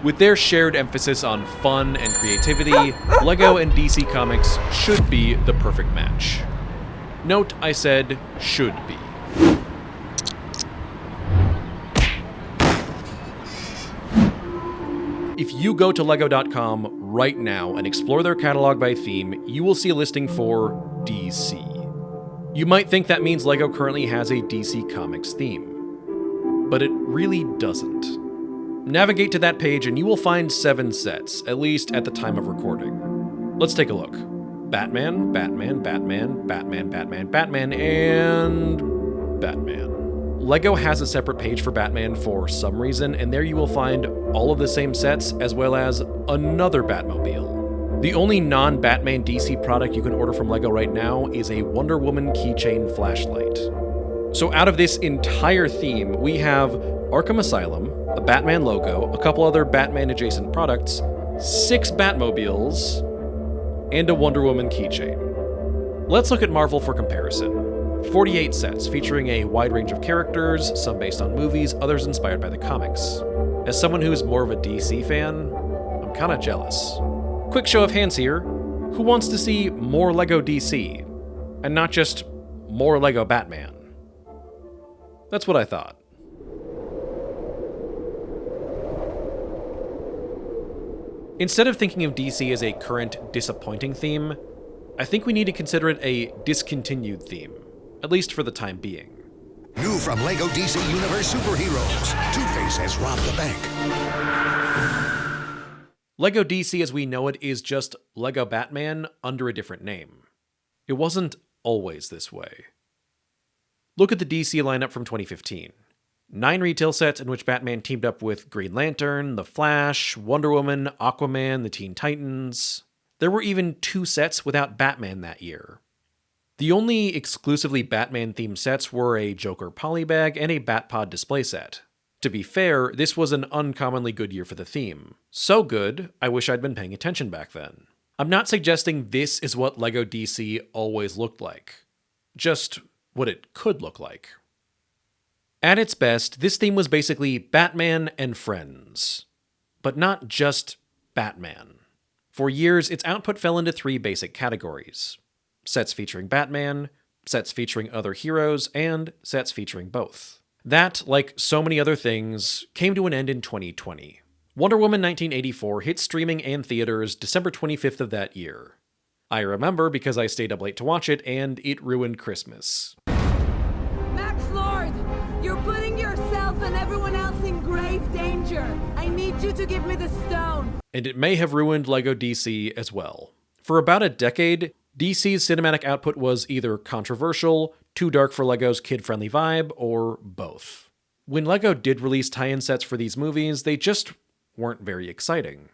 With their shared emphasis on fun and creativity, LEGO and DC Comics should be the perfect match. Note I said should be. If you go to LEGO.com right now and explore their catalog by theme, you will see a listing for DC. You might think that means LEGO currently has a DC Comics theme, but it really doesn't. Navigate to that page and you will find 7 sets, at least at the time of recording. Let's take a look. Batman, Batman, Batman, Batman, Batman, Batman, and Batman. LEGO has a separate page for Batman for some reason, and there you will find all of the same sets as well as another Batmobile. The only non-Batman DC product you can order from LEGO right now is a Wonder Woman keychain flashlight. So out of this entire theme, we have Arkham Asylum, a Batman logo, a couple other Batman-adjacent products, 6 Batmobiles, and a Wonder Woman keychain. Let's look at Marvel for comparison. 48 sets featuring a wide range of characters, some based on movies, others inspired by the comics. As someone who's more of a DC fan, I'm kinda jealous. Quick show of hands here. Who wants to see more LEGO DC? And not just more LEGO Batman? That's what I thought. Instead of thinking of DC as a current disappointing theme, I think we need to consider it a discontinued theme, at least for the time being. New from LEGO DC Universe Superheroes, Two-Face has robbed the bank. LEGO DC as we know it is just LEGO Batman under a different name. It wasn't always this way. Look at the DC lineup from 2015. 9 retail sets in which Batman teamed up with Green Lantern, The Flash, Wonder Woman, Aquaman, the Teen Titans. There were even 2 sets without Batman that year. The only exclusively Batman-themed sets were a Joker polybag and a Batpod display set. To be fair, this was an uncommonly good year for the theme. So good, I wish I'd been paying attention back then. I'm not suggesting this is what LEGO DC always looked like. Just what it could look like. At its best, this theme was basically Batman and friends. But not just Batman. For years, its output fell into 3 basic categories. Sets featuring Batman, sets featuring other heroes, and sets featuring both. That, like so many other things, came to an end in 2020. Wonder Woman 1984 hit streaming and theaters December 25th of that year. I remember because I stayed up late to watch it, and it ruined Christmas. You're putting yourself and everyone else in grave danger. I need you to give me the stone. And it may have ruined LEGO DC as well. For about a decade, DC's cinematic output was either controversial, too dark for LEGO's kid-friendly vibe, or both. When LEGO did release tie-in sets for these movies, they just weren't very exciting.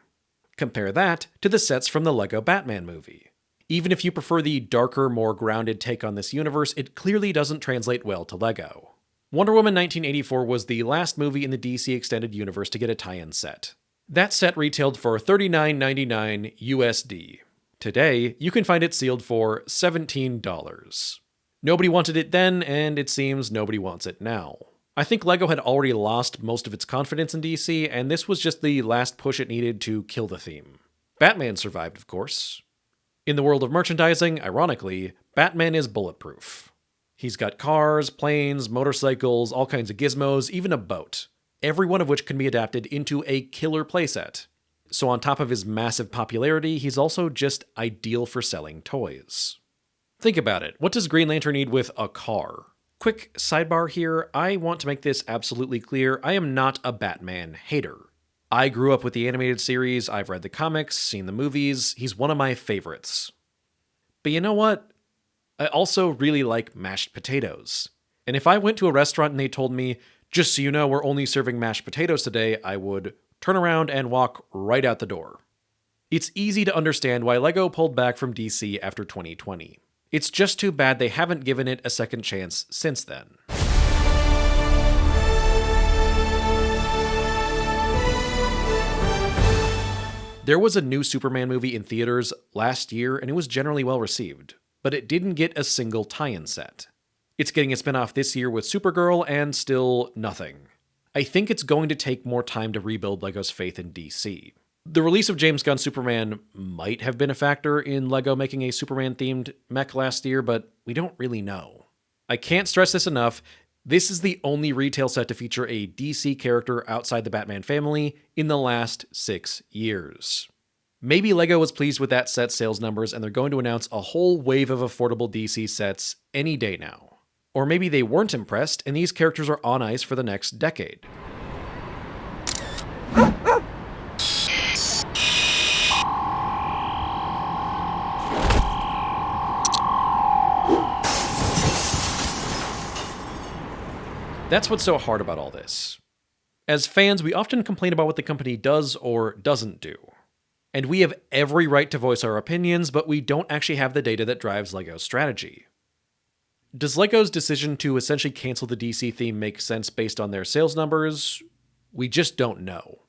Compare that to the sets from the LEGO Batman movie. Even if you prefer the darker, more grounded take on this universe, it clearly doesn't translate well to LEGO. Wonder Woman 1984 was the last movie in the DC Extended Universe to get a tie-in set. That set retailed for $39.99 USD. Today, you can find it sealed for $17. Nobody wanted it then, and it seems nobody wants it now. I think LEGO had already lost most of its confidence in DC, and this was just the last push it needed to kill the theme. Batman survived, of course. In the world of merchandising, ironically, Batman is bulletproof. He's got cars, planes, motorcycles, all kinds of gizmos, even a boat, every one of which can be adapted into a killer playset. So on top of his massive popularity, he's also just ideal for selling toys. Think about it. What does Green Lantern need with a car? Quick sidebar here, I want to make this absolutely clear. I am not a Batman hater. I grew up with the animated series, I've read the comics, seen the movies, he's one of my favorites. But you know what? I also really like mashed potatoes. And if I went to a restaurant and they told me, just so you know, we're only serving mashed potatoes today, I would turn around and walk right out the door. It's easy to understand why LEGO pulled back from DC after 2020. It's just too bad they haven't given it a second chance since then. There was a new Superman movie in theaters last year, and it was generally well received, but it didn't get a single tie-in set. It's getting a spin-off this year with Supergirl, and still nothing. I think it's going to take more time to rebuild LEGO's faith in DC. The release of James Gunn's Superman might have been a factor in LEGO making a Superman-themed mech last year, but we don't really know. I can't stress this enough. This is the only retail set to feature a DC character outside the Batman family in the last 6 years. Maybe LEGO was pleased with that set's sales numbers and they're going to announce a whole wave of affordable DC sets any day now. Or maybe they weren't impressed and these characters are on ice for the next decade. That's what's so hard about all this. As fans, we often complain about what the company does or doesn't do. And we have every right to voice our opinions, but we don't actually have the data that drives LEGO's strategy. Does LEGO's decision to essentially cancel the DC theme make sense based on their sales numbers? We just don't know.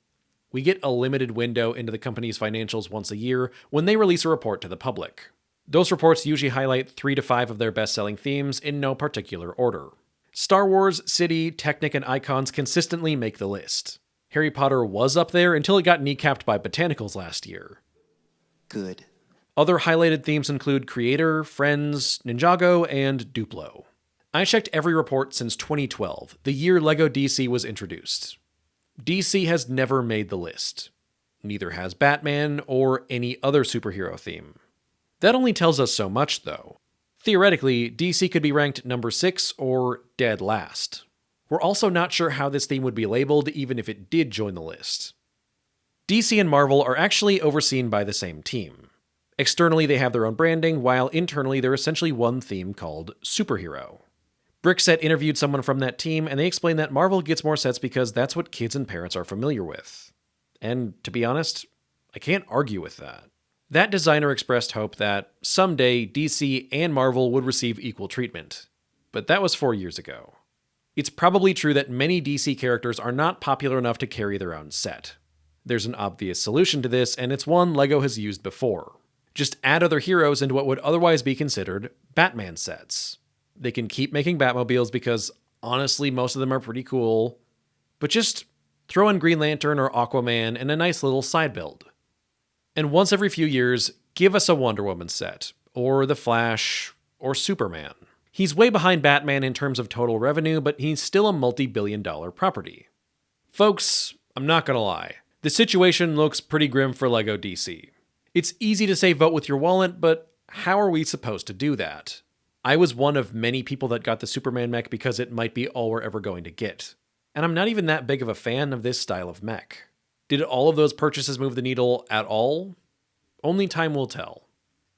We get a limited window into the company's financials once a year when they release a report to the public. Those reports usually highlight 3 to 5 of their best-selling themes in no particular order. Star Wars, City, Technic, and Icons consistently make the list. Harry Potter was up there until it got kneecapped by Botanicals last year. Good. Other highlighted themes include Creator, Friends, Ninjago, and Duplo. I checked every report since 2012, the year LEGO DC was introduced. DC has never made the list. Neither has Batman or any other superhero theme. That only tells us so much, though. Theoretically, DC could be ranked number 6 or dead last. We're also not sure how this theme would be labeled even if it did join the list. DC and Marvel are actually overseen by the same team. Externally, they have their own branding, while internally they're essentially one theme called Superhero. Brickset interviewed someone from that team, and they explained that Marvel gets more sets because that's what kids and parents are familiar with. And to be honest, I can't argue with that. That designer expressed hope that someday DC and Marvel would receive equal treatment. But that was 4 years ago. It's probably true that many DC characters are not popular enough to carry their own set. There's an obvious solution to this, and it's one LEGO has used before. Just add other heroes into what would otherwise be considered Batman sets. They can keep making Batmobiles because, honestly, most of them are pretty cool, but just throw in Green Lantern or Aquaman and a nice little side build. And once every few years, give us a Wonder Woman set, or The Flash, or Superman. He's way behind Batman in terms of total revenue, but he's still a multi-billion-dollar property. Folks, I'm not gonna lie, the situation looks pretty grim for LEGO DC. It's easy to say vote with your wallet, but how are we supposed to do that? I was one of many people that got the Superman mech because it might be all we're ever going to get. And I'm not even that big of a fan of this style of mech. Did all of those purchases move the needle at all? Only time will tell.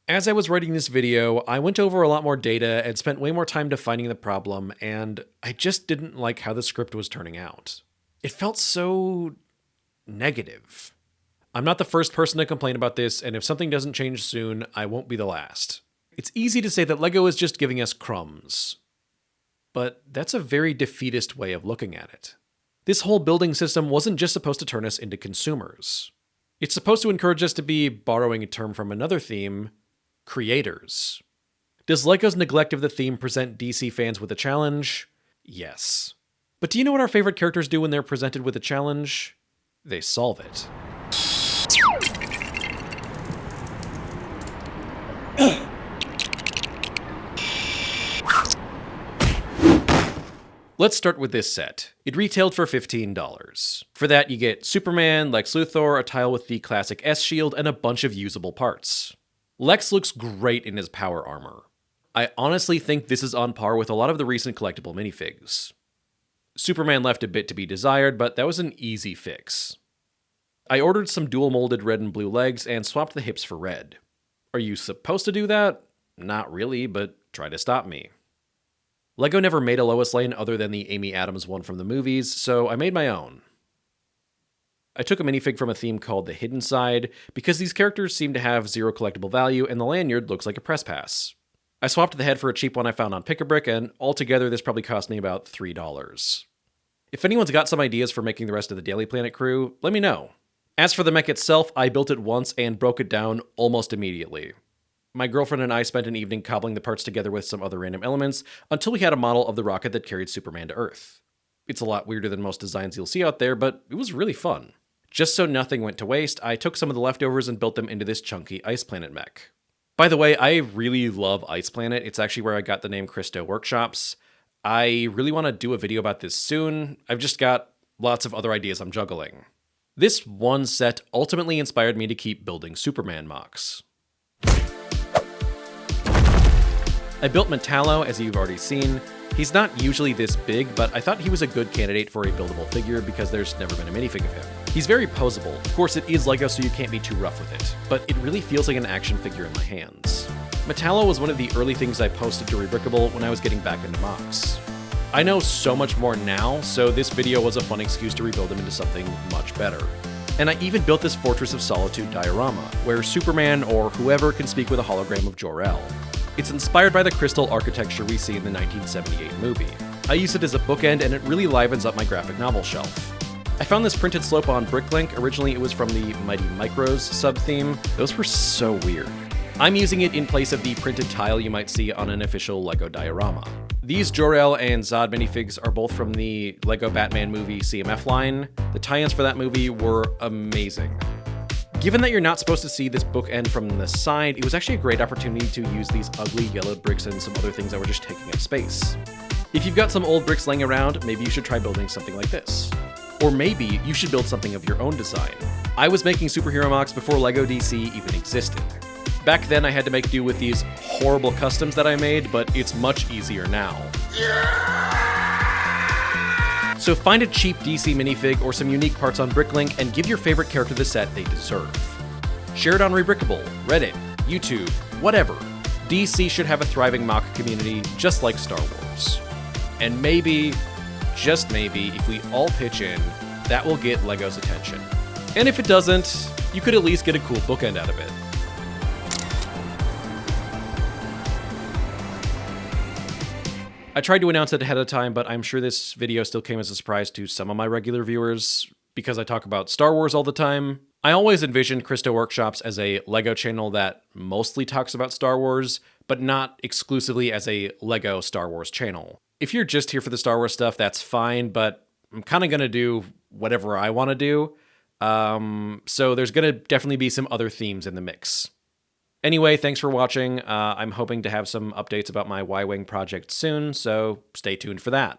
As I was writing this video, I went over a lot more data and spent way more time defining the problem, and I just didn't like how the script was turning out. It felt so negative. I'm not the first person to complain about this, and if something doesn't change soon, I won't be the last. It's easy to say that LEGO is just giving us crumbs. But that's a very defeatist way of looking at it. This whole building system wasn't just supposed to turn us into consumers. It's supposed to encourage us to be, borrowing a term from another theme, creators. Does LEGO's neglect of the theme present DC fans with a challenge? Yes. But do you know what our favorite characters do when they're presented with a challenge? They solve it. Let's start with this set. It retailed for $15. For that, you get Superman, Lex Luthor, a tile with the classic S shield, and a bunch of usable parts. Lex looks great in his power armor. I honestly think this is on par with a lot of the recent collectible minifigs. Superman left a bit to be desired, but that was an easy fix. I ordered some dual molded red and blue legs and swapped the hips for red. Are you supposed to do that? Not really, but try to stop me. LEGO never made a Lois Lane other than the Amy Adams one from the movies, so I made my own. I took a minifig from a theme called The Hidden Side, because these characters seem to have zero collectible value and the lanyard looks like a press pass. I swapped the head for a cheap one I found on Pick-a-Brick, and altogether this probably cost me about $3. If anyone's got some ideas for making the rest of the Daily Planet crew, let me know. As for the mech itself, I built it once and broke it down almost immediately. My girlfriend and I spent an evening cobbling the parts together with some other random elements until we had a model of the rocket that carried Superman to Earth. It's a lot weirder than most designs you'll see out there, but it was really fun. Just so nothing went to waste, I took some of the leftovers and built them into this chunky Ice Planet mech. By the way, I really love Ice Planet. It's actually where I got the name Christo Workshops. I really want to do a video about this soon. I've just got lots of other ideas I'm juggling. This one set ultimately inspired me to keep building Superman mocks. I built Metallo, as you've already seen. He's not usually this big, but I thought he was a good candidate for a buildable figure because there's never been a minifig of him. He's very poseable. Of course, it is LEGO, so you can't be too rough with it, but it really feels like an action figure in my hands. Metallo was one of the early things I posted to Rebrickable when I was getting back into mocks. I know so much more now, so this video was a fun excuse to rebuild him into something much better. And I even built this Fortress of Solitude diorama, where Superman or whoever can speak with a hologram of Jor-El. It's inspired by the crystal architecture we see in the 1978 movie. I use it as a bookend, and it really livens up my graphic novel shelf. I found this printed slope on Bricklink. Originally it was from the Mighty Micros sub-theme. Those were so weird. I'm using it in place of the printed tile you might see on an official LEGO diorama. These Jor-El and Zod minifigs are both from the LEGO Batman movie CMF line. The tie-ins for that movie were amazing. Given that you're not supposed to see this bookend from the side, it was actually a great opportunity to use these ugly yellowed bricks and some other things that were just taking up space. If you've got some old bricks laying around, maybe you should try building something like this. Or maybe you should build something of your own design. I was making superhero mocks before LEGO DC even existed. Back then I had to make do with these horrible customs that I made, but it's much easier now. So find a cheap DC minifig or some unique parts on Bricklink and give your favorite character the set they deserve. Share it on Rebrickable, Reddit, YouTube, whatever. DC should have a thriving mock community just like Star Wars. And maybe, just maybe, if we all pitch in, that will get LEGO's attention. And if it doesn't, you could at least get a cool bookend out of it. I tried to announce it ahead of time, but I'm sure this video still came as a surprise to some of my regular viewers because I talk about Star Wars all the time. I always envisioned Christo Workshops as a LEGO channel that mostly talks about Star Wars, but not exclusively as a LEGO Star Wars channel. If you're just here for the Star Wars stuff, that's fine, but I'm kind of going to do whatever I want to do. So there's going to definitely be some other themes in the mix. Anyway, thanks for watching. I'm hoping to have some updates about my Y-Wing project soon, so stay tuned for that.